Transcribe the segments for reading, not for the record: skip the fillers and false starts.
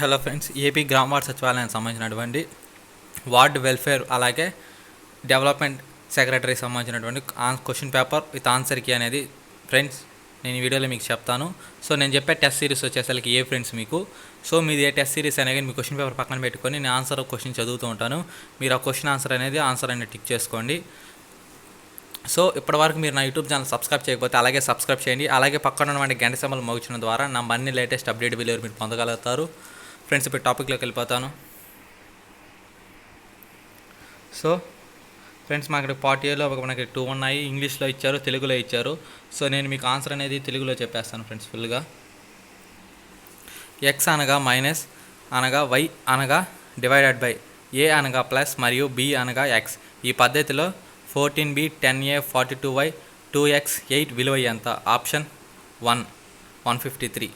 Hello friends, AP గ్రామ ward సచివాలయానికి సంబంధించినటువంటి వార్డ్ వెల్ఫేర్ అలాగే డెవలప్మెంట్ సెక్రటరీకి సంబంధించినటువంటి question paper with answer key అనేది ఫ్రెండ్స్ నేను ఈ వీడియోలో మీకు చెప్తాను. సో నేను చెప్పే టెస్ట్ సిరీస్ వచ్చేసరికి ఫ్రెండ్స్ మీకు మీది ఏ టెస్ట్ సిరీస్ అనేది మీ క్వశ్చన్ పేపర్ పక్కన పెట్టుకొని నేను ఆన్సర్ క్వశ్చన్ చదువుతూ ఉంటాను. మీరు ఆ క్వశ్చన్ ఆన్సర్ అనేది టిక్ చేసుకోండి. సో ఇప్పటివరకు మీరు నా యూట్యూబ్ ఛానల్ సబ్స్క్రైబ్ చేయకపోతే అలాగే సబ్స్క్రైబ్ చేయండి. అలాగే పక్కన ఉన్నటువంటి గంట సింబల్ మోగించడం ద్వారా నా అన్ని లేటెస్ట్ అప్డేట్ వీడియోలు మీరు పొందగలుగుతారు. ఫ్రెండ్స్ ఇప్పుడు టాపిక్లోకి వెళ్ళిపోతాను. సో ఫ్రెండ్స్ మనకి పార్ట్ ఏలో మనకి 2 ఉన్నాయి, ఇంగ్లీష్లో ఇచ్చారు, తెలుగులో ఇచ్చారు. సో నేను మీకు ఆన్సర్ అనేది తెలుగులో చెప్పేస్తాను ఫ్రెండ్స్ ఫుల్గా. ఎక్స్ అనగా మైనస్ అనగా వై అనగా డివైడెడ్ బై ఏ అనగా ప్లస్ మరియు బి అనగా ఎక్స్. ఈ పద్ధతిలో 14b 10a 42y 2x 8 విలువ ఎంత? ఆప్షన్ 1 153.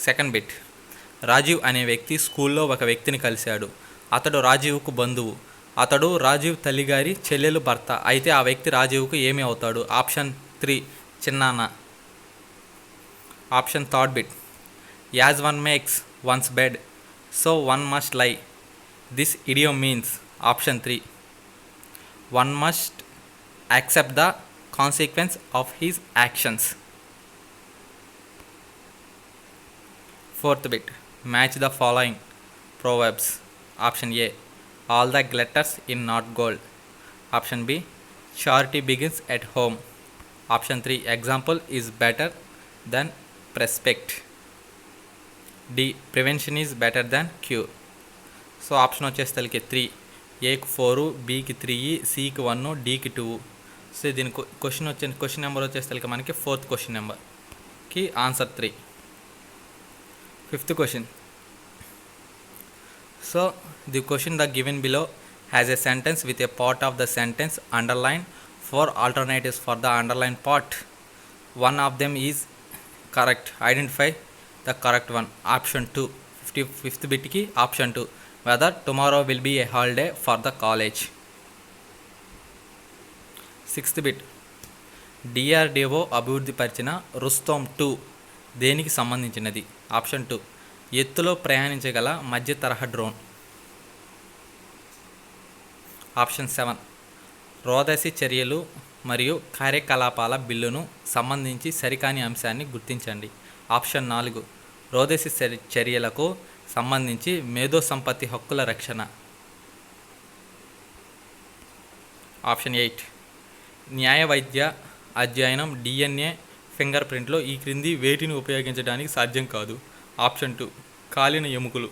సెకండ్ బిట్, రాజీవ్ అనే వ్యక్తి స్కూల్లో ఒక వ్యక్తిని కలిశాడు. అతడు రాజీవ్కు బంధువు. అతడు రాజీవ్ తల్లిగారి చెల్లెలు భర్త. అయితే ఆ వ్యక్తి రాజీవ్కు ఏమి అవుతాడు? ఆప్షన్ 3 చిన్నాన్న. Option third bit, as one makes one's bed so one must lie. This idiom means option 3 one must accept the consequence of his actions. Fourth bit, match the following proverbs. Option A, all the glitters in not gold. Option B, charity begins at home. Option 3, example is better than prospect. D, prevention is better than cure. So option వచ్చేసరికి 3, ఏకి 4, బికి 3, సికి 1, డికి 2. So దీని question number వచ్చేసరికి మనకి 4th question నెంబర్కి answer 3. Fifth question. So the question the given below has a sentence with a part of the sentence underlined. 4 alternatives for the underlined part. One of them is correct. Identify the correct one. Option 2. 55th bit ki option 2. Whether tomorrow will be a holiday for the college. 6th bit, DRDO అభివృద్ధి పరిచిన రుస్తోమ్ 2 దేనికి సంబంధించినది? Option 2, ఎత్తులో ప్రయాణించగల మధ్య తరహా drone. Option 7, రోదసి చర్యలు మరియు కార్యకలాపాల బిల్లును సంబంధించి సరికాని అంశాన్ని గుర్తించండి. ఆప్షన్ 4, రోదసి చర్యలకు సంబంధించి మేధో సంపత్తి హక్కుల రక్షణ. ఆప్షన్ 8, న్యాయ వైద్య అధ్యయనం DNA ఫింగర్ ప్రింట్లో ఈ క్రింది వేటిని ఉపయోగించడానికి సాధ్యం కాదు? ఆప్షన్ 2, కాలిన ఎముకలు.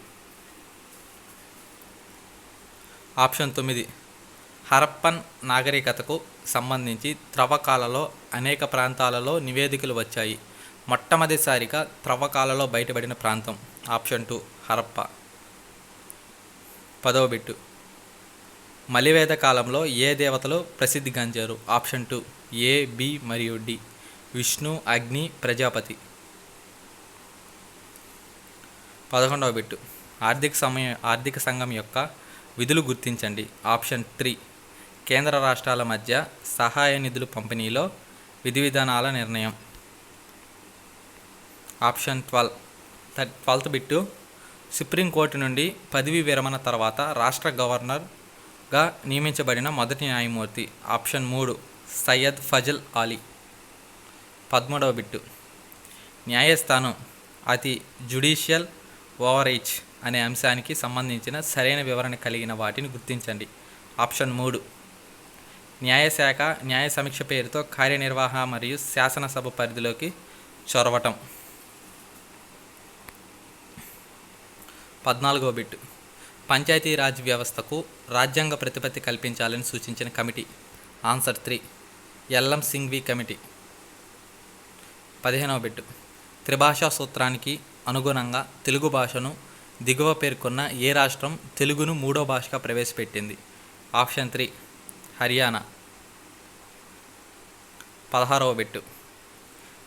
ఆప్షన్ 9, హరప్పన్ నాగరికతకు సంబంధించి త్రవ్వకాలలో అనేక ప్రాంతాలలో నివేదికలు వచ్చాయి. మొట్టమొదటిసారిగా త్రవ్వకాలలో బయటపడిన ప్రాంతం. ఆప్షన్ 2 హరప్ప. 10వ బిట్టు, మలివేద కాలంలో ఏ దేవతలు ప్రసిద్ధిగాంచారు? ఆప్షన్ 2 A, B మరియు D. విష్ణు, అగ్ని, ప్రజాపతి. 11వ బిట్టు, ఆర్థిక సంఘం యొక్క విధులు గుర్తించండి. ఆప్షన్ 3 కేంద్ర రాష్ట్రాల మధ్య సహాయ నిధులు పంపిణీలో విధి విధానాల నిర్ణయం. ఆప్షన్ 12th బిట్టు, సుప్రీంకోర్టు నుండి పదవీ విరమణ తర్వాత రాష్ట్ర గవర్నర్గా నియమించబడిన మొదటి న్యాయమూర్తి. ఆప్షన్ 3 సయ్యద్ ఫజల్ అలీ. 13వ బిట్టు, న్యాయస్థానం అతి జ్యుడిషియల్ ఓవర్రీచ్ అనే అంశానికి సంబంధించిన సరైన వివరణ కలిగిన వాటిని గుర్తించండి. ఆప్షన్ 3 న్యాయశాఖ న్యాయ సమీక్ష పేరుతో కార్యనిర్వాహ మరియు శాసనసభ పరిధిలోకి చొరవటం. 14వ బిట్టు, పంచాయతీరాజ్ వ్యవస్థకు రాజ్యాంగ ప్రతిపత్తి కల్పించాలని సూచించిన committee. Answer 3 LM Singhvi committee. 15వ బిట్టు, త్రిభాషా సూత్రానికి అనుగుణంగా తెలుగు భాషను దిగువ పేర్కొన్న ఏ రాష్ట్రం తెలుగును 3వ భాషగా ప్రవేశపెట్టింది? ఆప్షన్ 3 హర్యానా. 16వ బిట్టు,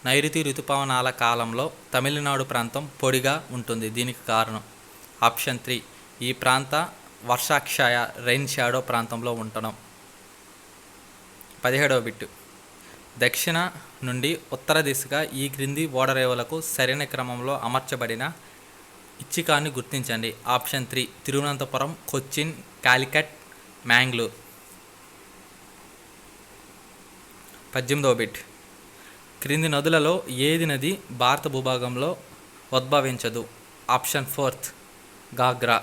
నైరుతి ఋతుపవనాల కాలంలో తమిళనాడు ప్రాంతం పొడిగా ఉంటుంది. దీనికి కారణం? ఆప్షన్ 3 ఈ ప్రాంత వర్షాక్షయ రైన్ షాడో ప్రాంతంలో ఉండడం. 17వ బిట్టు, దక్షిణ నుండి ఉత్తర దిశగా ఈ క్రింది ఓడరేవులకు సరైన క్రమంలో అమర్చబడిన ఇచ్చికాన్ని గుర్తించండి. ఆప్షన్ 3 తిరువనంతపురం, కొచ్చిన్, కాలికట్, మ్యాంగ్లూర్. 18వ బిట్. క్రింది నదులలో ఏది నది భారత భూభాగంలో ఉద్భవించదు? ఆప్షన్ 4 గాగ్రా.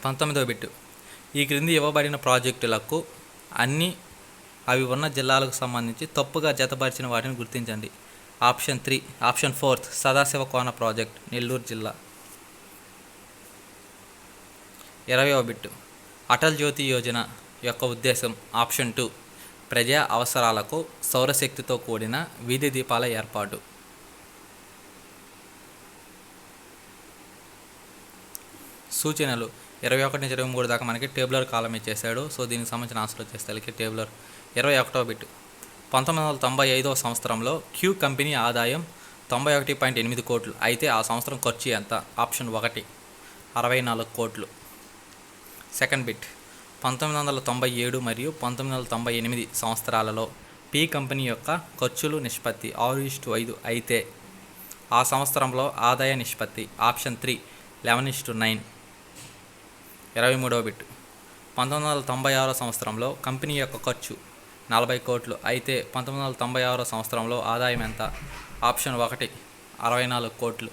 19వ బిట్. ఈ క్రింది ఇవ్వబడిన ప్రాజెక్టులకు అవి ఉన్న జిల్లాలకు సంబంధించి తప్పుగా జతపరిచిన వాటిని గుర్తించండి. ఆప్షన్ 4 సదాశివ కోన ప్రాజెక్ట్, నెల్లూరు జిల్లా. 20వ బిట్. అటల్ జ్యోతి యోజన యొక్క ఉద్దేశం? ఆప్షన్ 2 ప్రజా అవసరాలకు సౌరశక్తితో కూడిన వీధి దీపాల ఏర్పాటు. సూచనలు 21 నుంచి 23 దాకా మనకి టేబులర్ కాలం ఇచ్చేసాడు. సో దీనికి సంబంధించిన ఆన్సర్ వచ్చేసరికి టేబులర్. 21వ బిట్. 1995వ సంవత్సరంలో క్యూ కంపెనీ ఆదాయం 91.8 కోట్లు అయితే ఆ సంవత్సరం ఖర్చు ఎంత? ఆప్షన్ 1 64 కోట్లు. Second bit. 1997 మరియు 1998 సంవత్సరాలలో పి కంపెనీ యొక్క ఖర్చులు నిష్పత్తి 6:5 అయితే ఆ సంవత్సరంలో ఆదాయ నిష్పత్తి? ఆప్షన్ 3 11:9. 23వ బిట్. 1996 సంవత్సరంలో కంపెనీ యొక్క ఖర్చు 40 కోట్లు అయితే 1996 సంవత్సరంలో ఆదాయం ఎంత? ఆప్షన్ 1 64 కోట్లు.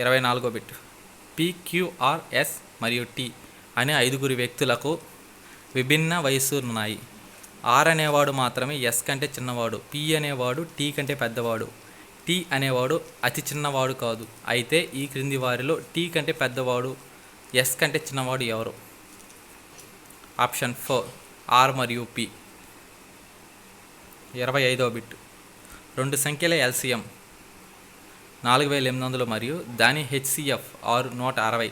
24వ బిట్. PQRS మరియు T అనే 5 వ్యక్తులకు విభిన్న వయస్సులున్నాయి. ఆర్ అనేవాడు మాత్రమే ఎస్ కంటే చిన్నవాడు, పి అనేవాడు టీ కంటే పెద్దవాడు, టీ అనేవాడు అతి చిన్నవాడు కాదు. అయితే ఈ క్రింది వారిలో టీ కంటే పెద్దవాడు, ఎస్ కంటే చిన్నవాడు ఎవరు? ఆప్షన్ 4 ఆర్ మరియు పి. 25వ బిట్. 2 సంఖ్యల LCM 4800 మరియు దాని HCF 160,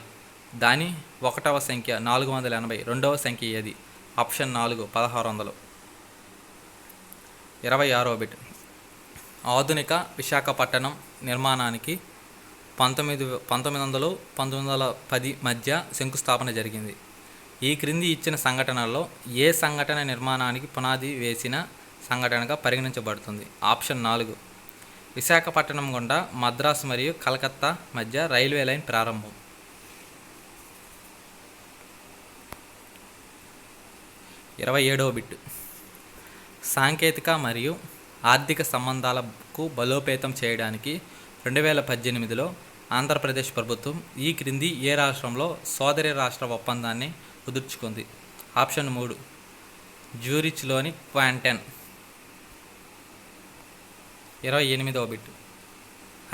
దాని 1వ సంఖ్య 480, రెండవ సంఖ్య ఏది? ఆప్షన్ 4 1600. 26వ బిట్. ఆధునిక విశాఖపట్నం నిర్మాణానికి 1900-1910 మధ్య శంకుస్థాపన జరిగింది. ఈ క్రింది ఇచ్చిన సంఘటనలో ఏ సంఘటన నిర్మాణానికి పునాది వేసిన సంఘటనగా పరిగణించబడుతుంది? ఆప్షన్ 4 విశాఖపట్నం గుండా మద్రాసు మరియు కలకత్తా మధ్య రైల్వే లైన్ ప్రారంభం. 27వ బిట్. సాంకేతిక మరియు ఆర్థిక సంబంధాలకు బలోపేతం చేయడానికి 2018లో ఆంధ్రప్రదేశ్ ప్రభుత్వం ఈ క్రింది ఏ రాష్ట్రంలో సోదరి రాష్ట్ర ఒప్పందాన్ని కుదుర్చుకుంది? ఆప్షన్ 3 జ్యూరిచ్లోని క్వాంటెన్. 28వ బిట్.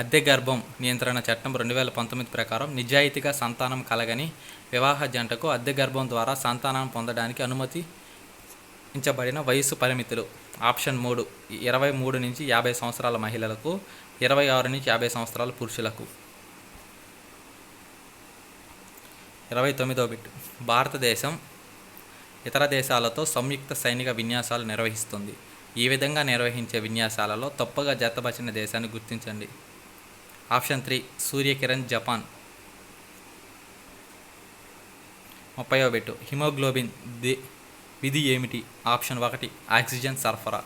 అద్దె గర్భం నియంత్రణ చట్టం 2019 ప్రకారం నిజాయితీగా సంతానం కలగని వివాహ జంటకు అద్దె గర్భం ద్వారా సంతానం పొందడానికి అనుమతించబడిన వయసు పరిమితులు? ఆప్షన్ 3 23 నుంచి 50 సంవత్సరాల మహిళలకు, 26 నుంచి 50 సంవత్సరాల పురుషులకు. 29వ బిట్. భారతదేశం ఇతర దేశాలతో సంయుక్త సైనిక విన్యాసాలు నిర్వహిస్తుంది. ఈ విధంగా నిర్వహించే విన్యాసాలలో తప్పుగా జతపరిచిన దేశాన్ని గుర్తించండి. Option 3 Suryakiran, Japan. 30వ బిట్. హిమోగ్లోబిన్ విధి ఏమిటి? ఆప్షన్ 1 ఆక్సిజన్ సరఫరా.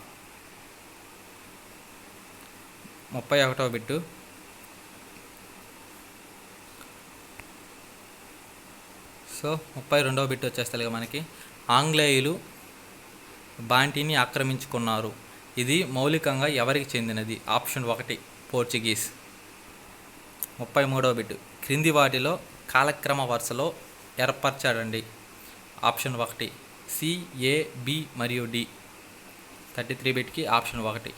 31వ బిట్. సో 32వ బిట్ వచ్చేస్తుంది మనకి. ఆంగ్లేయులు బాంటిని ఆక్రమించుకున్నారు. ఇది మౌలికంగా ఎవరికి చెందినది? Option 1 Portuguese. 33వ బిట్. క్రింది వాటిలో కాలక్రమ వరుసలో ఏర్పరచండి. ఆప్షన్ 1 C, A, B మరియు D. 33 బిట్కి ఆప్షన్ 1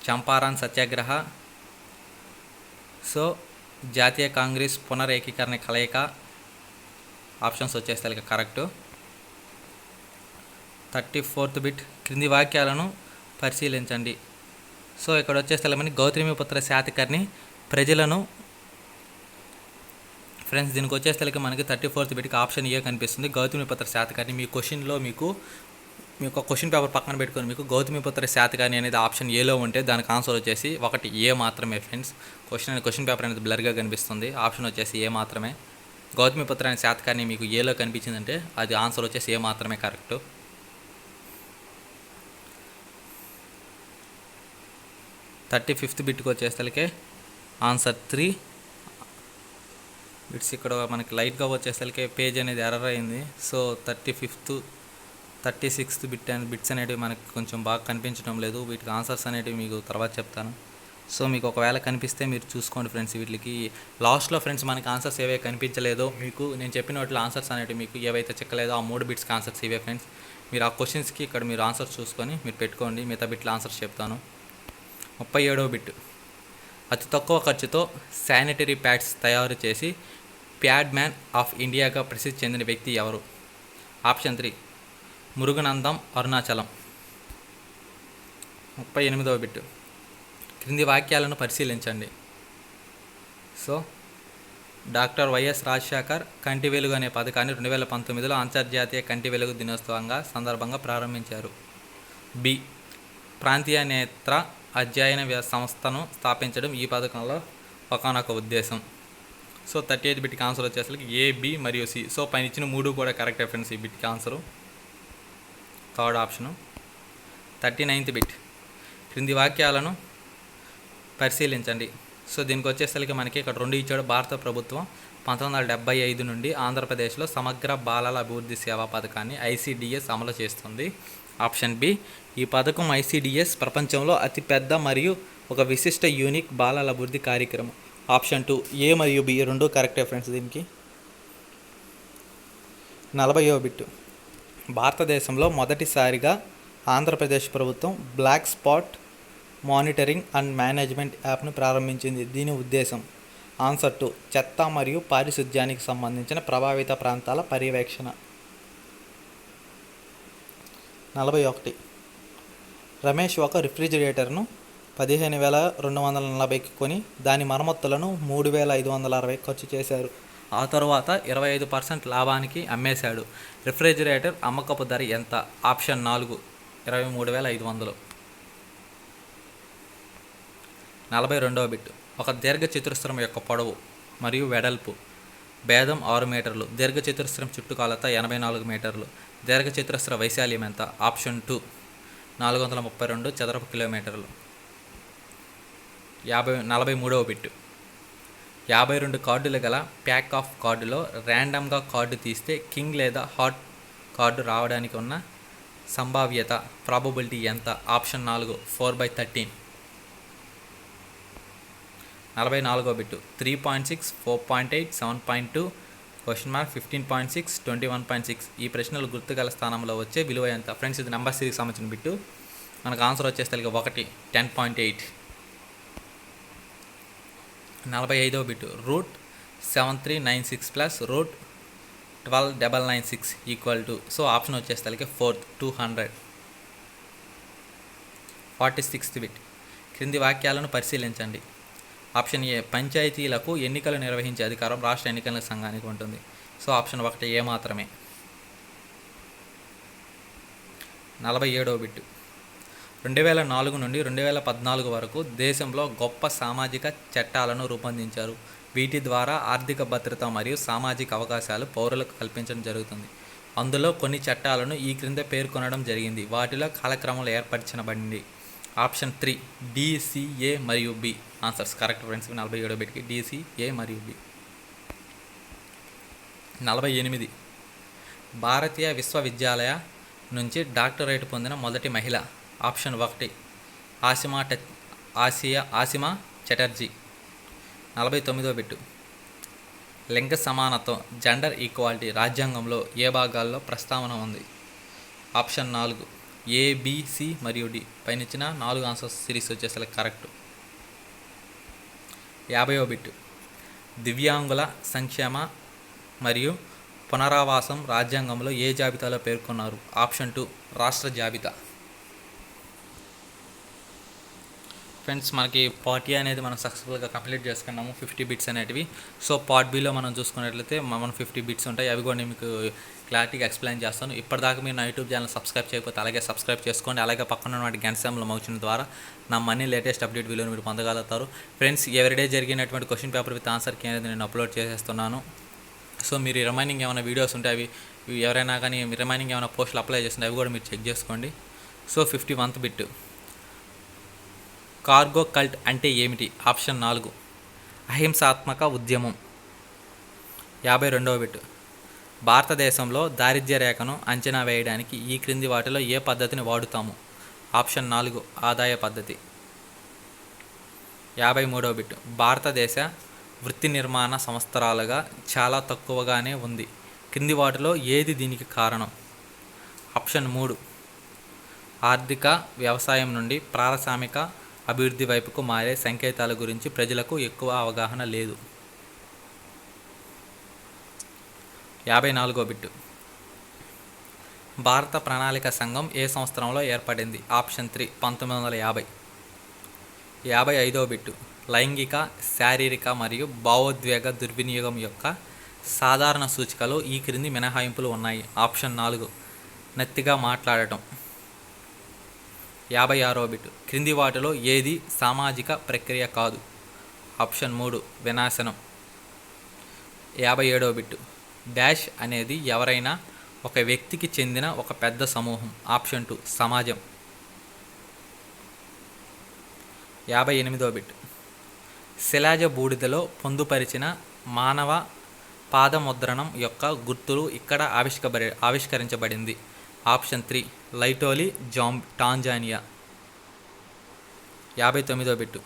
చంపారన్ సత్యాగ్రహ. సో జాతీయ కాంగ్రెస్ పునరేకీకరణ కలయిక. ఆప్షన్స్ వచ్చేస్తాయి కరెక్ట్. 34th bit. క్రింది వాక్యాలను పరిశీలించండి. సో ఇక్కడ వచ్చేస్తే మనకి గౌతమిపుత్ర శాతకర్ణి ప్రజలను ఫ్రెండ్స్ దీనికి వచ్చేసరికి మనకి 34th బిట్కి ఆప్షన్ ఏ కనిపిస్తుంది. గౌతమిపుత్ర శాతకర్ణి మీ క్వశ్చన్లో మీకు క్వశ్చన్ పేపర్ పక్కన పెట్టుకొని మీకు గౌతమిపుత్ర శాతకర్ణి అనేది ఆప్షన్ ఏలో ఉంటే దానికి ఆన్సర్ వచ్చేసి 1 ఏ మాత్రమే ఫ్రెండ్స్. క్వశ్చన్ పేపర్ అనేది బ్లర్గా కనిపిస్తుంది. ఆప్షన్ వచ్చేసి ఏ మాత్రమే. గౌతమిపుత్ర అనే శాతకర్ణి మీకు ఏలో కనిపించిందంటే అది ఆన్సర్ వచ్చేసి ఏ మాత్రమే కరెక్ట్. 35th బిట్కి వచ్చేసరికి ఆన్సర్ 3 బిట్స్. ఇక్కడ మనకి లైట్గా వచ్చేసరికి పేజ్ అనేది ఎర్రర్ అయింది. So 36th bit and bits అనేటివి మనకి కొంచెం బాగా కనిపించడం లేదు. వీటికి ఆన్సర్స్ అనేటివి మీకు తర్వాత చెప్తాను. సో మీకు ఒకవేళ కనిపిస్తే మీరు చూసుకోండి ఫ్రెండ్స్. వీటికి లాస్ట్లో ఫ్రెండ్స్ మనకి ఆన్సర్స్ ఏవైతే కనిపించలేదో మీకు నేను చెప్పిన వాటిలో ఆన్సర్స్ అనేవి మీకు ఏవైతే చిక్కలేదో ఆ 3 బిట్స్కి ఆన్సర్స్ ఇవే ఫ్రెండ్స్. మీరు ఆ క్వశ్చన్స్కి ఇక్కడ మీరు ఆన్సర్స్ చూసుకొని మీరు పెట్టుకోండి. మిగతా బిట్ల ఆన్సర్స్ చెప్తాను. 37వ బిట్. అతి తక్కువ ఖర్చుతో శానిటరీ ప్యాడ్స్ తయారు చేసి ప్యాడ్ మ్యాన్ ఆఫ్ ఇండియాగా ప్రసిద్ధి చెందిన వ్యక్తి ఎవరు? ఆప్షన్ 3 మురుగనందం, అరుణాచలం. 38వ బిట్. క్రింది వాక్యాలను పరిశీలించండి. సో డాక్టర్ వైఎస్ రాజశేఖర్ కంటి వెలుగు అనే పథకాన్ని 2019లో అంతర్జాతీయ కంటి వెలుగు దినోత్సవంగా సందర్భంగా ప్రారంభించారు. బి ప్రాంతీయ నేత్ర అధ్యయన సంస్థను స్థాపించడం ఈ పథకంలో ఒకానొక ఉద్దేశం. సో 38 బిట్కి ఆన్సర్ వచ్చేసరికి ఏ, బి మరియు సి. సో పైన ఇచ్చిన 3 కూడా కరెక్ట్ ఫ్రెండ్స్. ఈ బిట్కి answer third option. 39th bit. క్రింది వాక్యాలను పరిశీలించండి. సో దీనికి వచ్చేసరికి మనకి ఇక్కడ 2 ఇచ్చాడు. భారత ప్రభుత్వం 1975 నుండి ఆంధ్రప్రదేశ్లో సమగ్ర బాలల అభివృద్ధి సేవా పథకాన్ని ఐసిడిఎస్ అమలు చేస్తుంది. ఆప్షన్ బి ఈ పథకం ఐసిడిఎస్ ప్రపంచంలో అతిపెద్ద మరియు ఒక విశిష్ట యూనిక్ బాలల అభివృద్ధి కార్యక్రమం. ఆప్షన్ 2 ఏ మరియు బి రెండు కరెక్టే ఫ్రెండ్స్. దీనికి 40వ బిట్టు. భారతదేశంలో మొదటిసారిగా ఆంధ్రప్రదేశ్ ప్రభుత్వం black spot monitoring and management యాప్ను ప్రారంభించింది. దీని ఉద్దేశం? ఆన్సర్ 2 చెత్త మరియు పారిశుధ్యానికి సంబంధించిన ప్రభావిత ప్రాంతాల పర్యవేక్షణ. 41. రమేష్ ఒక రిఫ్రిజిరేటర్ను 15,240కి కొని దాని మరమ్మతులను 3,560 ఖర్చు చేశారు. ఆ తర్వాత 25% లాభానికి అమ్మేశాడు. రిఫ్రిజిరేటర్ అమ్మకపు ధర ఎంత? ఆప్షన్ 4 23,500. 42వ బిట్. ఒక దీర్ఘచతురస్రం యొక్క పొడవు మరియు వెడల్పు భేదం 6 మీటర్లు. దీర్ఘచతురస్రం చుట్టుకొలత 84 మీటర్లు. దీర్ఘచతురస్ర వైశాల్యం ఎంత? ఆప్షన్ 2 432 చదరపు కిలోమీటర్లు. 43వ బిట్. 52 కార్డులు గల ప్యాక్ ఆఫ్ కార్డులో ర్యాండమ్గా కార్డు తీస్తే కింగ్ లేదా హాట్ కార్డు రావడానికి ఉన్న సంభావ్యత ప్రాబబిలిటీ ఎంత? ఆప్షన్ 4 4/13. 44వ బిట్టు. 3.6 4.8 7.2 15.6 21.6 ఈ ప్రశ్నలు గుర్తుగల స్థానంలో వచ్చే విలువ ఎంత? ఫ్రెండ్స్ ఇది నెంబర్ సిరీస్కి సంబంధించిన బిట్టు. మనకు ఆన్సర్ వచ్చేస్తే 1 10.8. 45వ bit. Root 7396 plus root 12996 equal to. So option వచ్చేస్తే 4 200. 46th bit. క్రింది వాక్యాలను పరిశీలించండి. ఆప్షన్ ఏ పంచాయతీలకు ఎన్నికలు నిర్వహించే అధికారం రాష్ట్ర ఎన్నికల సంఘానికి ఉంటుంది. సో ఆప్షన్ 1 ఏ మాత్రమే. 47వ బిట్టు. 2004 నుండి 2014 వరకు దేశంలో గొప్ప సామాజిక చట్టాలను రూపొందించారు. వీటి ద్వారా ఆర్థిక భద్రత మరియు సామాజిక అవకాశాలు పౌరులకు కల్పించడం జరుగుతుంది. అందులో కొన్ని చట్టాలను ఈ క్రింద పేర్కొనడం జరిగింది. వాటిలో కాలక్రమంలో ఏర్పరచబడింది. ఆప్షన్ 3 డిసిఏ మరియు బి. Answers correct friends. 47వ బిట్కి డిసిఏ మరియు బి. 48. భారతీయ విశ్వవిద్యాలయ నుంచి డాక్టరేట్ పొందిన మొదటి మహిళ. ఆప్షన్ 1 ఆసిమా చటర్జీ. 49వ బిట్టు. లింగ సమానత్వం జెండర్ ఈక్వాలిటీ రాజ్యాంగంలో ఏ భాగాల్లో ప్రస్తావన ఉంది? ఆప్షన్ 4 ఏ, బి, సి మరియు డి. పైన ఇచ్చిన 4 ఆన్సర్స్ సిరీస్ వచ్చేసరికి కరెక్ట్. 50వ బిట్టు. దివ్యాంగుల సంక్షేమ మరియు పునరావాసం రాజ్యాంగంలో ఏ జాబితాలో పేర్కొన్నారు? ఆప్షన్ 2 రాష్ట్ర జాబితా. ఫ్రెండ్స్ మనకి పార్ట్ ఏ అనేది మనం సక్సెస్ఫుల్గా కంప్లీట్ చేసుకున్నాము 50 బిట్స్ అనేటివి. సో పార్ట్ బిలో మనం చూసుకున్నట్లయితే మనం 50 బిట్స్ ఉంటాయి. అవి కూడా నేను మీకు క్లారిటీగా ఎక్స్ప్లెయిన్ చేస్తాను. ఇప్పటిదాకా మీరు నా యూట్యూబ్ ఛానల్ సబ్స్క్రైబ్ చేయకపోతే అలాగే సబ్స్క్రైబ్ చేసుకోండి. అలాగే పక్కన ఉన్నటువంటి గంట సింబల్ మోషన్ ద్వారా నా మనీ లేటెస్ట్ అప్డేట్ వీడియోని మీరు పొందగలుగుతారు. ఫ్రెండ్స్ ఎవ్రీడే జరిగినటువంటి question paper with answer key అనేది నేను అప్లోడ్ చేసేస్తున్నాను. సో మీరు రిమైనింగ్ ఏమైనా వీడియోస్ ఉంటే అవి ఎవరైనా కానీ రిమైనింగ్ ఏమైనా పోస్టులు అప్లై చేస్తుంటే అవి కూడా మీరు చెక్ చేసుకోండి. So 51th bit. Cargo cult అంటే ఏమిటి? ఆప్షన్ 4 అహింసాత్మక ఉద్యమం. 52వ బిట్ భారతదేశంలో దారిద్ర్య రేఖను అంచనా వేయడానికి ఈ క్రింది వాటిలో ఏ పద్ధతిని వాడుతాము? ఆప్షన్ 4 ఆదాయ పద్ధతి. 53వ బిట్ భారతదేశ వృత్తి నిర్మాణ సంవత్సరాలుగా చాలా తక్కువగానే ఉంది. క్రింది వాటిలో ఏది దీనికి కారణం? ఆప్షన్ 3 ఆర్థిక వ్యవసాయం నుండి పారిశ్రామిక అభివృద్ధి వైపుకు మారే సంకేతాల గురించి ప్రజలకు ఎక్కువ అవగాహన లేదు. 54వ బిట్ భారత ప్రణాళిక సంఘం ఏ సంవత్సరంలో ఏర్పడింది? ఆప్షన్ 3 1950. 55వ బిట్ లైంగిక, శారీరక మరియు భావోద్వేగ దుర్వినియోగం యొక్క సాధారణ సూచికలు ఈ క్రింది మినహాయింపులు ఉన్నాయి. ఆప్షన్ 4 నత్తిగా మాట్లాడటం. 56వ బిట్ క్రింది వాటిలో ఏది సామాజిక ప్రక్రియ కాదు? ఆప్షన్ 3 వినాశనం. 57వ బిట్ డాష్ అనేది ఎవరైనా ఒక వ్యక్తికి చెందిన ఒక పెద్ద సమూహం. ఆప్షన్ 2 సమాజం. 58వ బిట్ శిలాజ బూడిదలో పొందుపరిచిన మానవ పాదముద్రణం యొక్క గుర్తులు ఇక్కడ ఆవిష్కరించబడింది. Option 3 Laetoli Tanzania. 59వ బిట్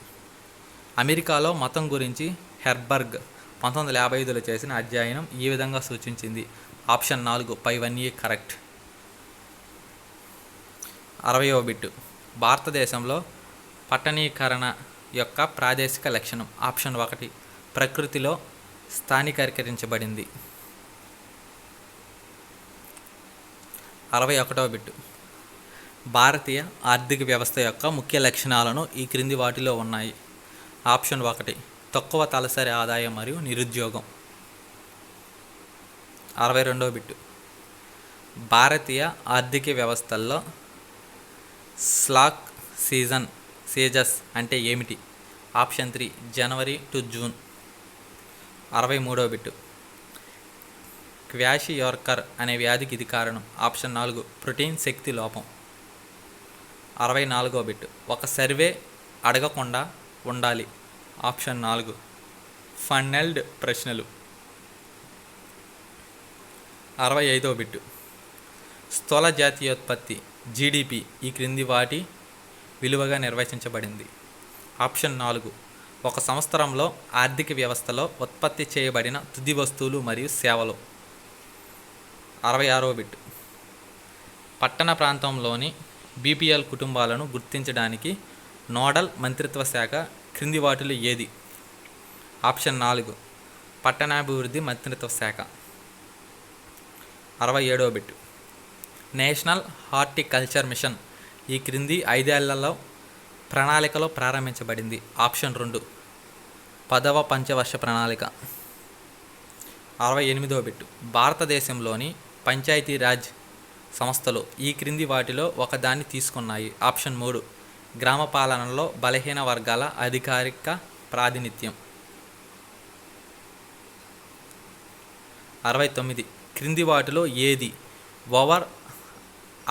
అమెరికాలో మతం గురించి హెర్బర్గ్ 1955లో చేసిన అధ్యయనం ఈ విధంగా సూచించింది. ఆప్షన్ 4 పైవన్నీ కరెక్ట్. 60వ బిట్ భారతదేశంలో పట్టణీకరణ యొక్క ప్రాదేశిక లక్షణం. ఆప్షన్ 1 ప్రకృతిలో స్థానికీకరించబడింది. 61వ బిట్ భారతీయ ఆర్థిక వ్యవస్థ యొక్క ముఖ్య లక్షణాలను ఈ క్రింది వాటిలో ఉన్నాయి. ఆప్షన్ 1 తక్కువ తలసరి ఆదాయం మరియు నిరుద్యోగం. 62వ బిట్ భారతీయ ఆర్థిక వ్యవస్థల్లో స్లాక్ సీజస్ అంటే ఏమిటి? ఆప్షన్ 3 జనవరి టు జూన్. 63వ బిట్ క్వాషియోర్కర్ అనే వ్యాధికి ఇది కారణం. ఆప్షన్ 4 ప్రోటీన్ శక్తి లోపం. 64వ బిట్ ఒక సర్వే అడగకుండా ఉండాలి. ఆప్షన్ 4 ఫన్నెల్డ్ ప్రశ్నలు. 65వ బిట్ స్థూల జాతీయోత్పత్తి జీడిపి ఈ క్రింది వాటి విలువగా నిర్వచించబడింది. ఆప్షన్ 4 ఒక సంవత్సరంలో ఆర్థిక వ్యవస్థలో ఉత్పత్తి చేయబడిన తుది వస్తువులు మరియు సేవలు. 66వ బిట్ పట్టణ ప్రాంతంలోని బీపీఎల్ కుటుంబాలను గుర్తించడానికి నోడల్ మంత్రిత్వ శాఖ క్రింది వాటిలో ఏది? ఆప్షన్ 4 పట్టణాభివృద్ధి మంత్రిత్వ శాఖ. 67వ బిట్ నేషనల్ హార్టికల్చర్ మిషన్ ఈ క్రింది 5 ఏళ్లలో ప్రణాళికలో ప్రారంభించబడింది. ఆప్షన్ 2 10వ పంచవర్ష ప్రణాళిక. 68వ బిట్ భారతదేశంలోని పంచాయతీరాజ్ సంస్థలు ఈ క్రింది వాటిలో ఒకదాన్ని తీసుకున్నాయి. ఆప్షన్ 3 గ్రామ పాలనలో బలహీన వర్గాల అధికారిక ప్రాతినిధ్యం. 69 క్రింది వాటిలో ఏది ఓవర్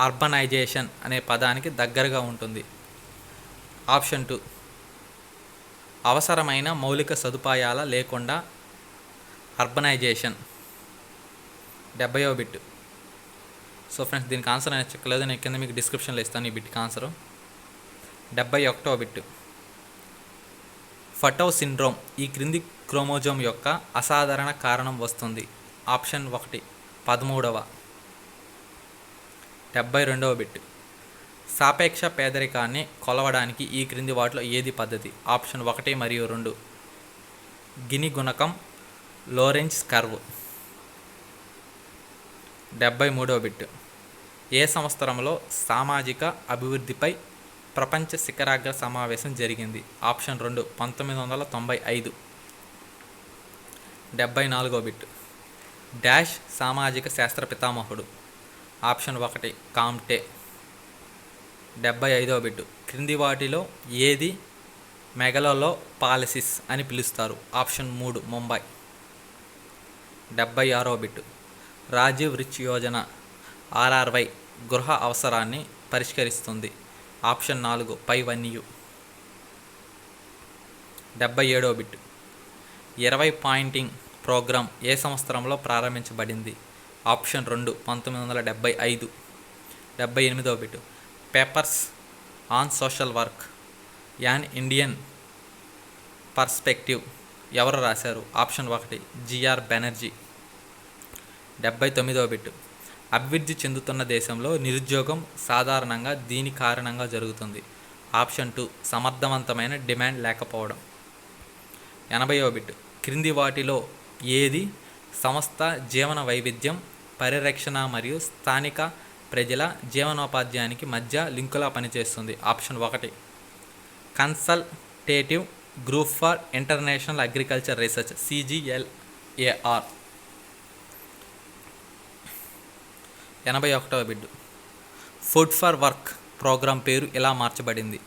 అర్బనైజేషన్ అనే పదానికి దగ్గరగా ఉంటుంది? ఆప్షన్ 2 అవసరమైన మౌలిక సదుపాయాల లేకుండా అర్బనైజేషన్. 70వ బిట్ సో ఫ్రెండ్స్ దీనికి ఆన్సర్ అనేది చెక్కలేదు, నేను కింద మీకు డిస్క్రిప్షన్లో ఇస్తాను ఈ బిట్కి ఆన్సరు. 71వ బిట్ ఫటో సిండ్రోమ్ ఈ క్రింది క్రోమోజోమ్ యొక్క అసాధారణ కారణం వస్తుంది. ఆప్షన్ 1 13వ. 72వ బిట్ సాపేక్ష పేదరికాన్ని కొలవడానికి ఈ క్రింది వాటిలో ఏది పద్ధతి? ఆప్షన్ 1 మరియు 2 గిని గుణకం, లోరెంజ్ కర్వ్. 73వ బిట్ ఏ సంవత్సరంలో సామాజిక అభివృద్ధిపై ప్రపంచ శిఖరాగ్ర సమావేశం జరిగింది? ఆప్షన్ 2 1995. 74వ బిట్ డాష్ సామాజిక శాస్త్ర పితామహుడు. Option 1 Comte. 75వ బిట్ క్రింది వాటిలో ఏది మెగలలో పాలసిస్ అని పిలుస్తారు? ఆప్షన్ 3 ముంబై. 76వ బిట్ రాజీవ్ రిచ్ యోజన RRY గృహ అవసరాన్ని పరిష్కరిస్తుంది. ఆప్షన్ 4 పైవన్యూ. 77వ బిట్ 20 పాయింటింగ్ ప్రోగ్రాం ఏ సంవత్సరంలో ప్రారంభించబడింది? ఆప్షన్ 2 1975. 78వ bit papers on social work an Indian perspective ఎవరు రాశారు? Option 1 G R Banerjee. 79వ బిట్ అభివృద్ధి చెందుతున్న దేశంలో నిరుద్యోగం సాధారణంగా దీని కారణంగా జరుగుతుంది? ఆప్షన్ 2 సమర్థవంతమైన డిమాండ్ లేకపోవడం. 80వ బిట్ క్రింది వాటిలో ఏది సంస్థ జీవన వైవిధ్యం పరిరక్షణ మరియు స్థానిక ప్రజల జీవనోపాధ్యాయానికి మధ్య లింకులా పనిచేస్తుంది? Option 1 consultative group for international agriculture research CGLAR. 81వ bit food for work programme పేరు ఎలా మార్చబడింది?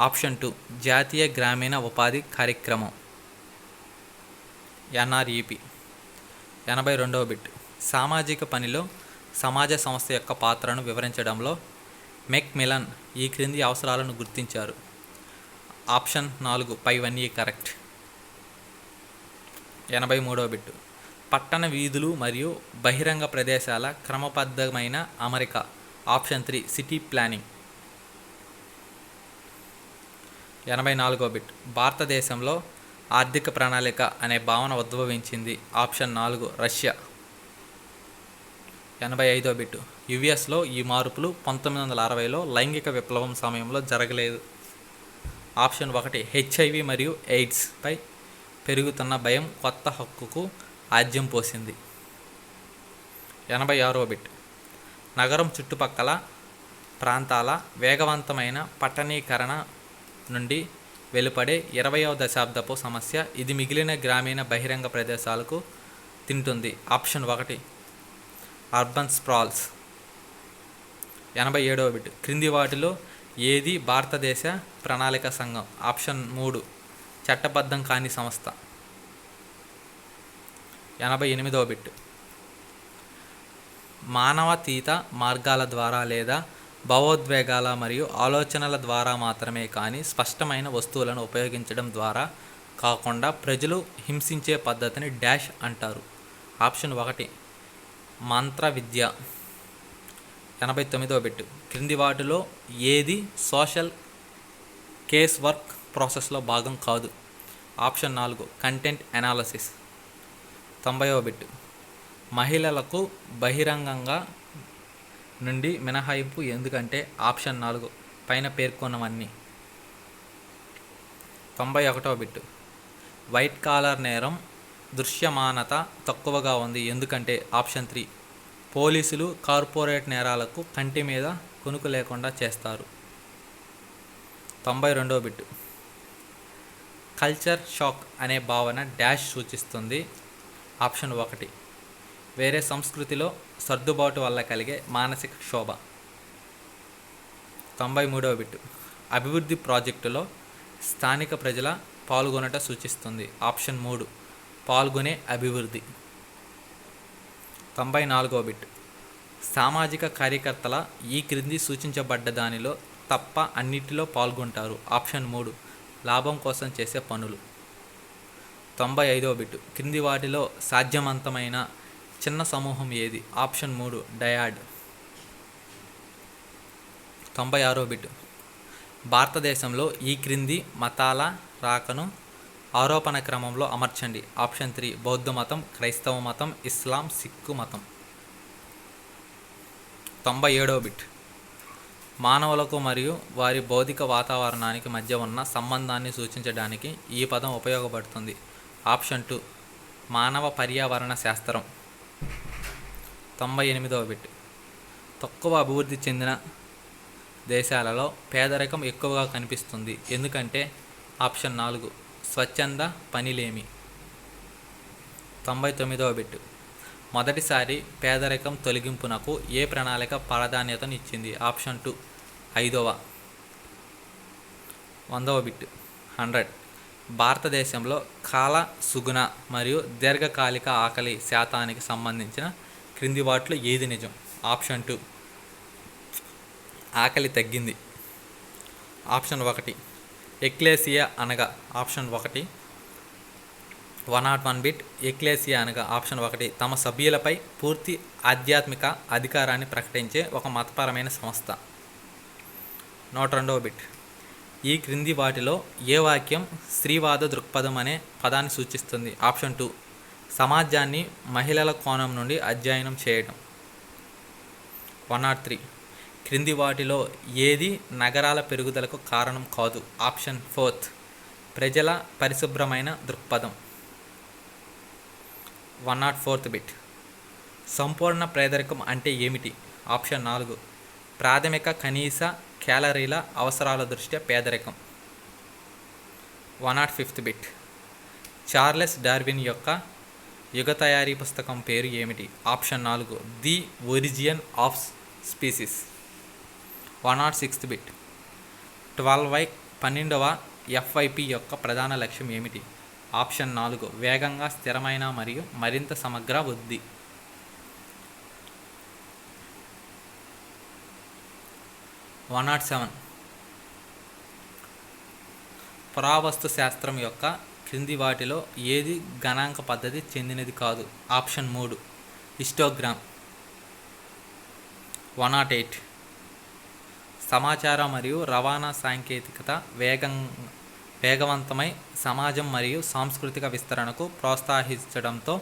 ఆప్షన్ 2 జాతీయ గ్రామీణ ఉపాధి కార్యక్రమం NREP. 82వ బిట్ సామాజిక పనిలో సమాజ సంస్థ యొక్క పాత్రను వివరించడంలో మెక్మిలన్ ఈ క్రింది అవసరాలను గుర్తించారు? ఆప్షన్ 4 పైవన్నీ కరెక్ట్. 83వ బిట్ పట్టణ వీధులు మరియు బహిరంగ ప్రదేశాల క్రమబద్ధమైన అమరిక. Option 3 city planning. 84వ బిట్ భారతదేశంలో ఆర్థిక ప్రణాళిక అనే భావన ఉద్భవించింది? Option 4 Russia. 85వ బిట్ యుఎస్లో ఈ మార్పులు 1960లో లైంగిక విప్లవం సమయంలో జరగలేదు? ఆప్షన్ 1 HIV మరియు ఎయిడ్స్ పై పెరుగుతున్న భయం కొత్త హక్కుకు ఆజ్యం పోసింది. 86వ బిట్ నగరం చుట్టుపక్కల ప్రాంతాల వేగవంతమైన పట్టణీకరణ నుండి వెలుపడే 20వ దశాబ్దపు సమస్య ఇది మిగిలిన గ్రామీణ బహిరంగ ప్రదేశాలకు తింటుంది? Option 1 urban sprawls. 87వ బిట్ క్రింది వాటిలో ఏది భారతదేశ ప్రణాళిక సంఘం? ఆప్షన్ 3 చట్టబద్ధం కాని సంస్థ. 88వ బిట్ మానవాతీత మార్గాల ద్వారా లేదా భావోద్వేగాల మరియు ఆలోచనల ద్వారా మాత్రమే కానీ స్పష్టమైన వస్తువులను ఉపయోగించడం ద్వారా కాకుండా ప్రజలు హింసించే పద్ధతిని డాష్ అంటారు? ఆప్షన్ 1 మంత్ర విద్య. 89వ బిట్ క్రింది వాటిలో ఏది సోషల్ కేస్ వర్క్ ప్రాసెస్లో భాగం కాదు? Option 4 content analysis. 90వ బిట్ మహిళలకు బహిరంగంగా నుండి మినహాయింపు ఎందుకంటే? ఆప్షన్ 4 పైన పేర్కొన్నవన్నీ. 91వ బిట్ వైట్ కాలర్ నేరం దృశ్యమానత తక్కువగా ఉంది ఎందుకంటే? ఆప్షన్ 3 పోలీసులు కార్పొరేట్ నేరాలకు కంటి మీద కొనుకు లేకుండా చేస్తారు. 92వ బిట్ కల్చర్ షాక్ అనే భావన డాష్ సూచిస్తుంది? ఆప్షన్ 1 వేరే సంస్కృతిలో సర్దుబాటు వల్ల కలిగే మానసిక క్షోభ. 93వ బిట్ అభివృద్ధి ప్రాజెక్టులో స్థానిక ప్రజల పాల్గొనట సూచిస్తుంది? ఆప్షన్ 3 పాల్గొనే అభివృద్ధి. 94వ బిట్ సామాజిక కార్యకర్తల ఈ క్రింది సూచించబడ్డ దానిలో తప్ప అన్నిటిలో పాల్గొంటారు? ఆప్షన్ 3 లాభం కోసం చేసే పనులు. 95వ బిట్ క్రింది వాటిలో సాధ్యవంతమైన చిన్న సమూహం ఏది? ఆప్షన్ 3 డయాడ్. 96వ బిట్ భారతదేశంలో ఈ క్రింది మతాల రాకను ఆరోపణ క్రమంలో అమర్చండి? ఆప్షన్ 3 బౌద్ధ మతం క్రైస్తవ మతం ఇస్లాం సిక్కు మతం. 97వ బిట్ మానవులకు మరియు వారి భౌతిక వాతావరణానికి మధ్య ఉన్న సంబంధాన్ని సూచించడానికి ఈ పదం ఉపయోగపడుతుంది? ఆప్షన్ 2 మానవ పర్యావరణ శాస్త్రం. 98వ బిట్ తక్కువ అభివృద్ధి చెందిన దేశాలలో పేదరికం ఎక్కువగా కనిపిస్తుంది ఎందుకంటే? ఆప్షన్ 4 స్వచ్ఛంద పనిలేమి. 99వ బిట్ మొదటిసారి పేదరికం తొలగింపునకు ఏ ప్రణాళిక ప్రాధాన్యతను ఇచ్చింది? ఆప్షన్ 2 5వ. 100వ బిట్ 100 భారతదేశంలో కాల సుగుణ మరియు దీర్ఘకాలిక ఆకలి శాతానికి సంబంధించిన క్రింది వాటిలో ఏది నిజం? ఆప్షన్ 2 ఆకలి తగ్గింది. ఆప్షన్ 1 ఎక్లేసియా అనగా? ఆప్షన్ 1 101 బిట్ ఎక్లేసియా అనగా ఆప్షన్ 1 తమ సభ్యులపై పూర్తి ఆధ్యాత్మిక అధికారాన్ని ప్రకటించే ఒక మతపరమైన సంస్థ. 102 బిట్ ఈ క్రింది వాటిలో ఏ వాక్యం స్త్రీవాద దృక్పథం అనే పదాన్ని సూచిస్తుంది? ఆప్షన్ 2 సమాజాన్ని మహిళల కోణం నుండి అధ్యయనం చేయడం. 103 క్రింది వాటిలో ఏది నగరాల పెరుగుదలకు కారణం కాదు? ఆప్షన్ 4 ప్రజల పరిశుభ్రమైన దృక్పథం. 104 బిట్ సంపూర్ణ పేదరికం అంటే ఏమిటి? ఆప్షన్ 4 ప్రాథమిక కనీస క్యాలరీల అవసరాల దృష్ట్యా పేదరికం. 105 బిట్ చార్లెస్ డార్విన్ యొక్క యుగ తయారీ పుస్తకం పేరు ఏమిటి? Option 4 the origin of species. 106 bit 12వ ఎఫ్ఐపి యొక్క ప్రధాన లక్ష్యం ఏమిటి? ఆప్షన్ 4 వేగంగా స్థిరమైన మరియు మరింత సమగ్ర వృద్ధి. 107 పురావస్తు శాస్త్రం యొక్క క్రింది వాటిలో ఏది గణాంక పద్ధతి చెందినది కాదు? Option 3 histogram. 108 సమాచార మరియు రవాణా సాంకేతికత వేగవంతమై సమాజం మరియు సాంస్కృతిక విస్తరణకు ప్రోత్సహించడంతో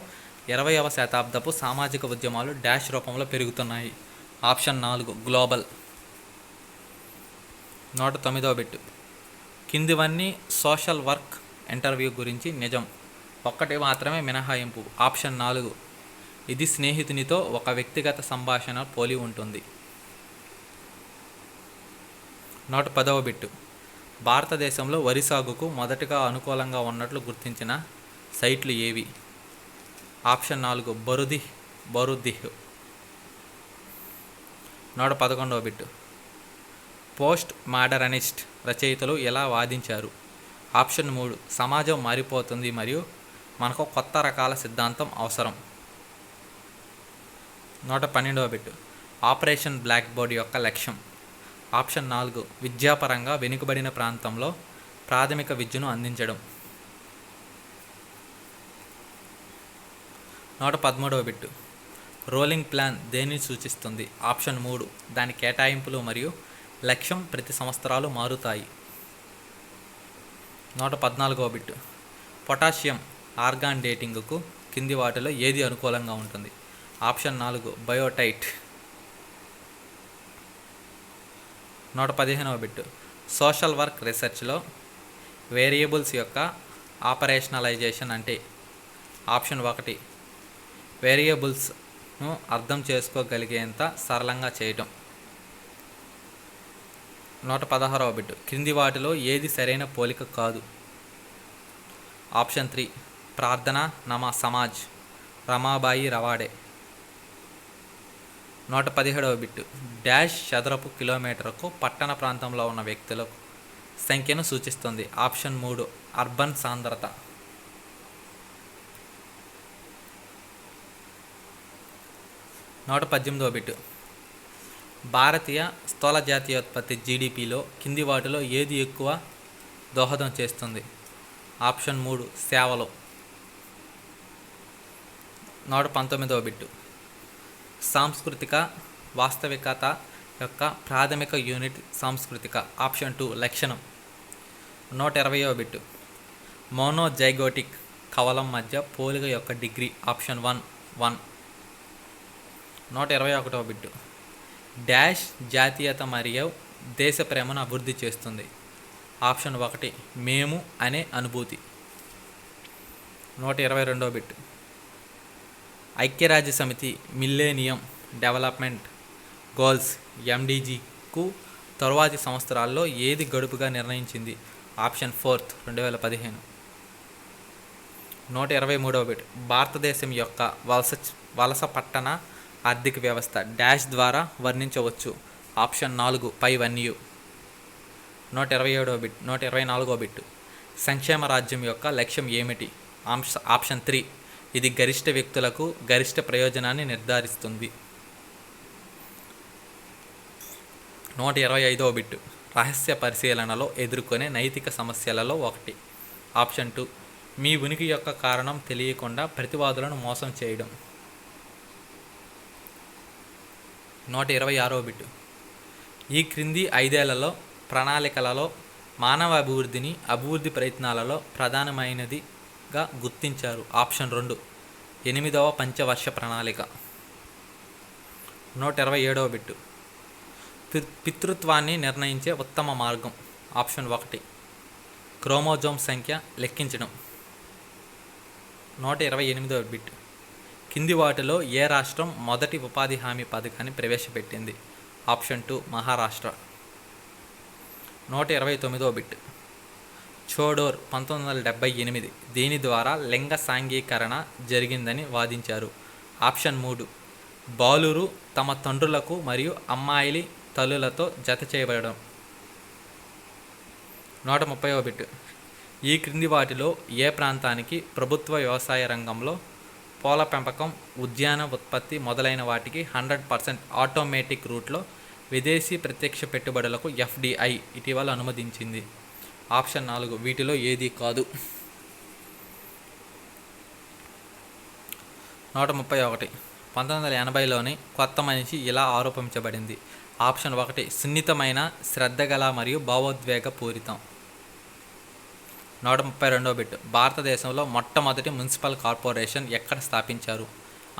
20వ శతాబ్దపు సామాజిక ఉద్యమాలు డాష్ రూపంలో పెరుగుతున్నాయి. ఆప్షన్ 4 గ్లోబల్. 109వ బిట్ కిందివన్నీ సోషల్ వర్క్ ఇంటర్వ్యూ గురించి నిజం, ఒక్కటి మాత్రమే మినహాయింపు. ఆప్షన్ 4 ఇది స్నేహితునితో ఒక వ్యక్తిగత సంభాషణ పోలి ఉంటుంది. 110వ బిట్ భారతదేశంలో వరి సాగుకు మొదటగా అనుకూలంగా ఉన్నట్లు గుర్తించిన సైట్లు ఏవి? ఆప్షన్ 4 బరుదిహ్. 111వ బిట్ పోస్ట్ మోడర్నిస్ట్ రచయితలు ఎలా వాదించారు? ఆప్షన్ 3 సమాజం మారిపోతుంది మరియు మనకు కొత్త రకాల సిద్ధాంతం అవసరం. 112వ బిట్ ఆపరేషన్ బ్లాక్ బోర్డ్ యొక్క లక్ష్యం. ఆప్షన్ 4 విద్యాపరంగా వెనుకబడిన ప్రాంతంలో ప్రాథమిక విద్యను అందించడం. 113వ బిట్ రోలింగ్ ప్లాన్ దేనిని సూచిస్తుంది? ఆప్షన్ 3 దాని కేటాయింపులు మరియు లక్ష్యం ప్రతి సంవత్సరాలు మారుతాయి. 114వ బిట్ పొటాషియం ఆర్గాన్ డేటింగ్కు కింది వాటిలో ఏది అనుకూలంగా ఉంటుంది? Option 4 biotite. 115వ బిట్ సోషల్ వర్క్ రీసెర్చ్లో వేరియబుల్స్ యొక్క ఆపరేషనలైజేషన్ అంటే? ఆప్షన్ 1 వేరియబుల్స్ను అర్థం చేసుకోగలిగేంత సరళంగా చేయటం. 116వ బిట్ క్రింది వాటిలో ఏది సరైన పోలిక కాదు? ఆప్షన్ 3 ప్రార్థన సమాజ్ రమాబాయి రవాడే. 117వ బిట్ డాష్ చదరపు కిలోమీటర్కు పట్టణ ప్రాంతంలో ఉన్న వ్యక్తుల సంఖ్యను సూచిస్తుంది. ఆప్షన్ 3 అర్బన్ సాంద్రత. 118వ బిట్ భారతీయ స్థూల జాతీయోత్పత్తి జీడిపిలో కింది వాటిలో ఏది ఎక్కువ దోహదం చేస్తుంది? ఆప్షన్ 3 సేవలు. 119వ బిట్ సాంస్కృతిక వాస్తవికత యొక్క ప్రాథమిక యూనిట్ సాంస్కృతిక. ఆప్షన్ 2 లక్షణం. 120వ బిట్ మోనోజైగోటిక్ కవలం మధ్య పోలిక యొక్క డిగ్రీ. ఆప్షన్ 1 121వ బిట్ డాష్ జాతీయత మరియు దేశ ప్రేమను అభివృద్ధి చేస్తుంది. ఆప్షన్ 1 మేము అనే అనుభూతి. 122వ బిట్ ఐక్యరాజ్య సమితి మిల్లేనియం డెవలప్మెంట్ గోల్స్ MDGకు తరువాతి సంవత్సరాల్లో ఏది గడుపుగా నిర్ణయించింది? ఆప్షన్ 4 2015. 123వ బిట్ భారతదేశం యొక్క వలస పట్టణ ఆర్థిక వ్యవస్థ డాష్ ద్వారా వర్ణించవచ్చు. ఆప్షన్ 4 పైవన్యూ. 124వ బిట్ సంక్షేమ రాజ్యం యొక్క లక్ష్యం ఏమిటి? ఆప్షన్ 3 ఇది గరిష్ట వ్యక్తులకు గరిష్ట ప్రయోజనాన్ని నిర్ధారిస్తుంది. 125వ బిట్ రహస్య పరిశీలనలో ఎదుర్కొనే నైతిక సమస్యలలో ఒకటి. ఆప్షన్ 2 మీ ఉనికి యొక్క కారణం తెలియకుండా ప్రతివాదులను మోసం చేయడం. 126వ బిట్. ఈ క్రింది 5 ఏళ్లలో ప్రణాళికలలో మానవ అభివృద్ధిని అభివృద్ధి ప్రయత్నాలలో ప్రధానమైనదిగా గుర్తించారు. ఆప్షన్ 2 8వ పంచవర్ష ప్రణాళిక. 127వ బిట్. పితృత్వాన్ని నిర్ణయించే ఉత్తమ మార్గం. ఆప్షన్ 1 క్రోమోజోమ్ సంఖ్య లెక్కించడం. 128వ బిట్. కింది వాటిలో ఏ రాష్ట్రం మొదటి ఉపాధి హామీ పథకాన్ని ప్రవేశపెట్టింది? ఆప్షన్ 2 మహారాష్ట్ర. 129వ బిట్. చోడోర్ 1978 దీని ద్వారా లింగ సాంఘీకరణ జరిగిందని వాదించారు. ఆప్షన్ 3 బాలురు తమ తండ్రులకు మరియు అమ్మాయిలి తల్లులతో జత చేయబడడం. 130వ బిట్. ఈ క్రింది వాటిలో ఏ ప్రాంతానికి ప్రభుత్వ వ్యవసాయ రంగంలో పూల పెంపకం, ఉద్యాన ఉత్పత్తి మొదలైన వాటికి 100% ఆటోమేటిక్ రూట్లో విదేశీ ప్రత్యక్ష పెట్టుబడులకు FDI ఇటీవల అనుమతించింది? ఆప్షన్ 4 వీటిలో ఏదీ కాదు. 131 1980లోని కొత్త మనిషి ఇలా ఆరోపించబడింది. ఆప్షన్ 1 సున్నితమైన, శ్రద్ధగల మరియు భావోద్వేగ పూరితం. 132వ బిట్. భారతదేశంలో మొట్టమొదటి మున్సిపల్ కార్పొరేషన్ ఎక్కడ స్థాపించారు?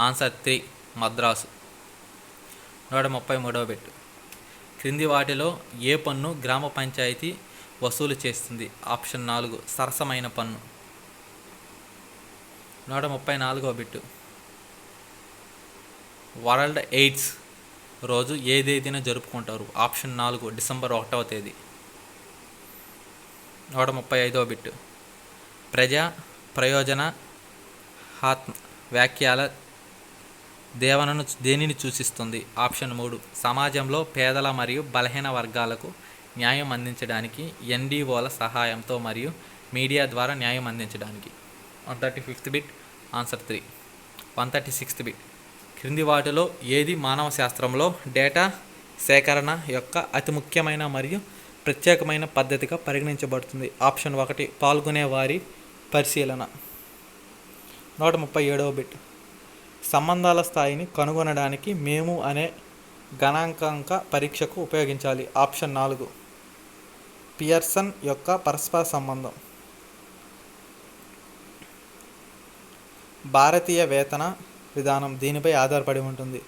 ఆన్సర్ 3 మద్రాసు. 133వ బిట్. క్రింది వాటిలో ఏ పన్ను గ్రామ పంచాయతీ వసూలు చేస్తుంది? ఆప్షన్ 4 సరసమైన పన్ను. 134వ బిట్. వరల్డ్ ఎయిడ్స్ రోజు ఏ తేదీన జరుపుకుంటారు? ఆప్షన్ 4 డిసెంబర్ 1వ తేదీ. 135వ బిట్. ప్రజా ప్రయోజన వ్యాఖ్యల దేనిని సూచిస్తుంది? ఆప్షన్ 3 సమాజంలో పేదల మరియు బలహీన వర్గాలకు న్యాయం అందించడానికి, NDOల సహాయంతో మరియు మీడియా ద్వారా న్యాయం అందించడానికి. 135th bit answer 3. 136th bit. క్రింది వాటిలో ఏది మానవ శాస్త్రంలో డేటా సేకరణ యొక్క అతి ముఖ్యమైన మరియు ప్రత్యేకమైన పద్ధతిగా పరిగణించబడుతుంది? ఆప్షన్ 1 పాల్గొనే వారి పరిశీలన. 137వ బిట్. సంబంధాల స్థాయిని కనుగొనడానికి మేము అనే గణాంకాంక పరీక్షకు ఉపయోగించాలి? ఆప్షన్ 4 పియర్సన్ యొక్క పరస్పర సంబంధం. భారతీయ వేతన విధానం దీనిపై ఆధారపడి ఉంటుంది.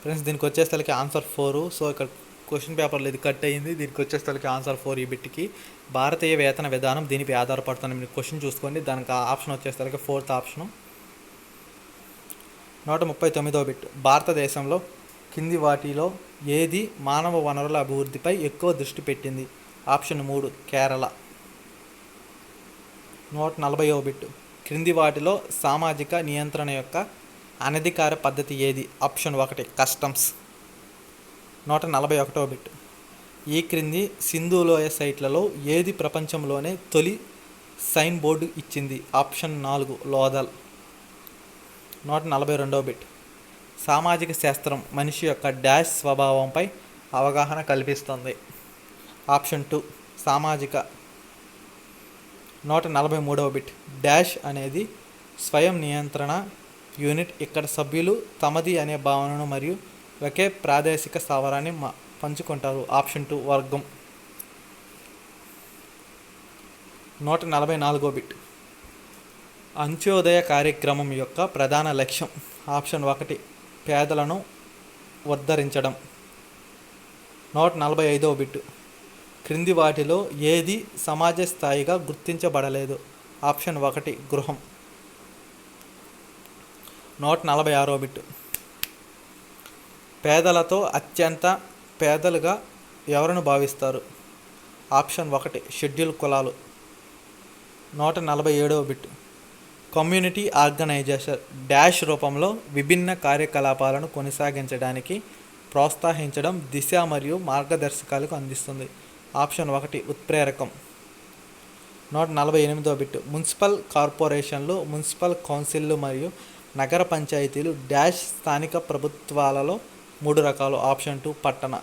ఫ్రెండ్స్ దీనికి వచ్చేసరికి ఆన్సర్ 4. సో ఇక్కడ క్వశ్చన్ పేపర్లో ఇది కట్ అయ్యింది. దీనికి వచ్చేసరికి ఆన్సర్ 4 ఈ బిట్కి. భారతీయ వేతన విధానం దీనిపై ఆధారపడుతుంది. మీరు క్వశ్చన్ చూసుకోండి. దానికి ఆప్షన్ వచ్చేసరికి 4th ఆప్షను. 139వ బిట్. భారతదేశంలో కింది వాటిలో ఏది మానవ వనరుల అభివృద్ధిపై ఎక్కువ దృష్టి పెట్టింది? ఆప్షన్ 3 కేరళ. 140వ బిట్. క్రింది వాటిలో సామాజిక నియంత్రణ యొక్క అనధికార పద్ధతి ఏది? ఆప్షన్ 1 కస్టమ్స్. 141వ బిట్. ఈ క్రింది సింధు లోయ సైట్లలో ఏది ప్రపంచంలోనే తొలి సైన్ బోర్డు ఇచ్చింది? ఆప్షన్ 4 లోథల్. 142వ బిట్. సామాజిక శాస్త్రం మనిషి యొక్క డాష్ స్వభావంపై అవగాహన కల్పిస్తుంది? ఆప్షన్ 2 సామాజిక. 143వ బిట్. డాష్ అనేది స్వయం నియంత్రణ యూనిట్. ఇక్కడ సభ్యులు తమది అనే భావనను మరియు ఒకే ప్రాదేశిక స్థావరాన్ని పంచుకుంటారు? ఆప్షన్ 2 వర్గం. 144వ బిట్. అంత్యోదయ కార్యక్రమం యొక్క ప్రధాన లక్ష్యం? ఆప్షన్ 1 పేదలను ఉద్ధరించడం. 145వ బిట్. క్రింది వాటిలో ఏది సమాజ స్థాయిగా గుర్తించబడలేదు? ఆప్షన్ 1 గృహం. 146వ బిట్. పేదలతో అత్యంత పేదలుగా ఎవరిని భావిస్తారు? ఆప్షన్ 1 షెడ్యూల్ కులాలు. 147వ బిట్. కమ్యూనిటీ ఆర్గనైజేషన్ డాష్ రూపంలో విభిన్న కార్యకలాపాలను కొనసాగించడానికి ప్రోత్సహించడం, దిశ మరియు మార్గదర్శకాలకు అందిస్తుంది? ఆప్షన్ 1 ఉత్ప్రేరకం. 148వ బిట్. మున్సిపల్ కార్పొరేషన్లు, మున్సిపల్ కౌన్సిళ్ళు మరియు నగర పంచాయతీలు డాష్ స్థానిక ప్రభుత్వాలలో 3 రకాలు? ఆప్షన్ 2 పట్టణ.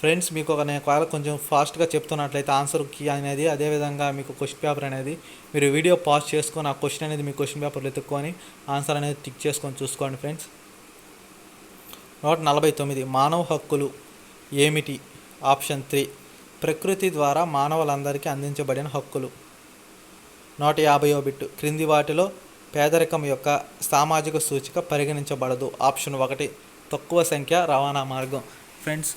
ఫ్రెండ్స్ మీకు నేను ఒకవేళ కొంచెం ఫాస్ట్గా చెప్తున్నట్లయితే ఆన్సర్ కీ అనేది, అదేవిధంగా మీకు క్వశ్చన్ పేపర్ అనేది మీరు వీడియో పాజ్ చేసుకొని ఆ క్వశ్చన్ అనేది మీ క్వశ్చన్ పేపర్లో ఎత్తుక్కొని ఆన్సర్ అనేది టిక్ చేసుకొని చూసుకోండి ఫ్రెండ్స్. 149 మానవ హక్కులు ఏమిటి? ఆప్షన్ 3 ప్రకృతి ద్వారా మానవులందరికీ అందించబడిన హక్కులు. 150వ బిట్టు క్రింది వాటిలో పేదరికం యొక్క సామాజిక సూచిక పరిగణించబడదు. ఆప్షన్ 1 తక్కువ సంఖ్య రవాణా మార్గం. ఫ్రెండ్స్,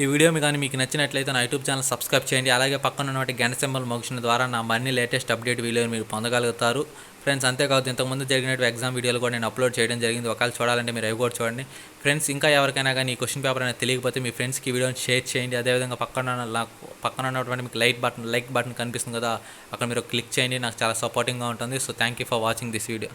ఈ వీడియో మీకు నచ్చినట్లయితే నా యూట్యూబ్ ఛానల్ సబ్స్క్రైబ్ చేయండి. అలాగే పక్కన ఉన్నటువంటి గంట సింబల్ మోగించడం ద్వారా నా మరిన్ని లేటెస్ట్ అప్డేట్ వీడియోలు మీరు పొందగలుగుతారు. ఫ్రెండ్స్, అంతేకాదు ఇంతకుముందు జరిగినట్టు ఎగ్జామ్ వీడియోలు కూడా నేను అప్లోడ్ చేయడం జరిగింది. ఒకవేళ చూడాలంటే మీరు అవి కూడా చూడండి. ఫ్రెండ్స్, ఇంకా ఎవరికైనా కానీ ఈ క్వశ్చన్ పేపర్ అనేది తెలియకపోతే మీ ఫ్రెండ్స్కి ఈ వీడియోని షేర్ చేయండి. అదేవిధంగా పక్కన ఉన్నటువంటి మీకు లైక్ బటన్ కనిపిస్తుంది కదా, అక్కడ మీరు క్లిక్ చేయండి. నాకు చాలా సపోర్టింగ్గా ఉంటుంది. So thank you for watching this video.